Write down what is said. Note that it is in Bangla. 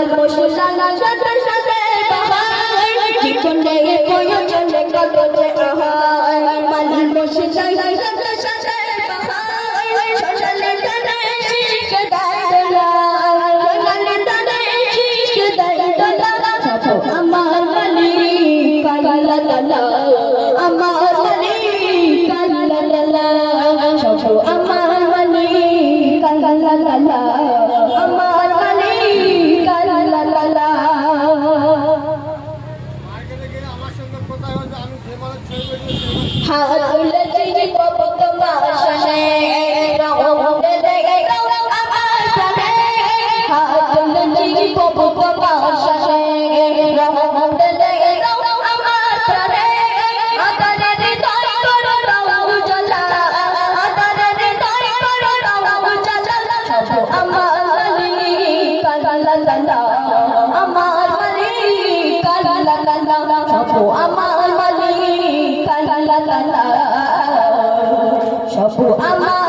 মালিক মশলা সাথে সাথে বাহার জীবনে প্রয়োজনে কত যে আহার মালিক মশলা সাথে সাথে বাহার সোনালি দানে শিখে দেয় দোলা সোনালি দানে শিখে দেয় দোলা সব আমার মালিক কালা লালা আমার মালিক কালা লালা সব আমার মালিক কালা লালা আমার মালিক কালা লালা হাত তুলে দিই বাবা তোমার সামনে রঙে দেখে গাও আমার সামনে হাত তুলে দিই বাবা তোমার সামনে রঙে দেখে গাও আমার সামনে আদারে হৃদয় করো রাও জ্বালা আদারে হৃদয় করো রাও জ্বালা সব আমার মালিক কালা লালা আমার মালিক কালা লালা সব আমার মালিক কালা লালা সব আমার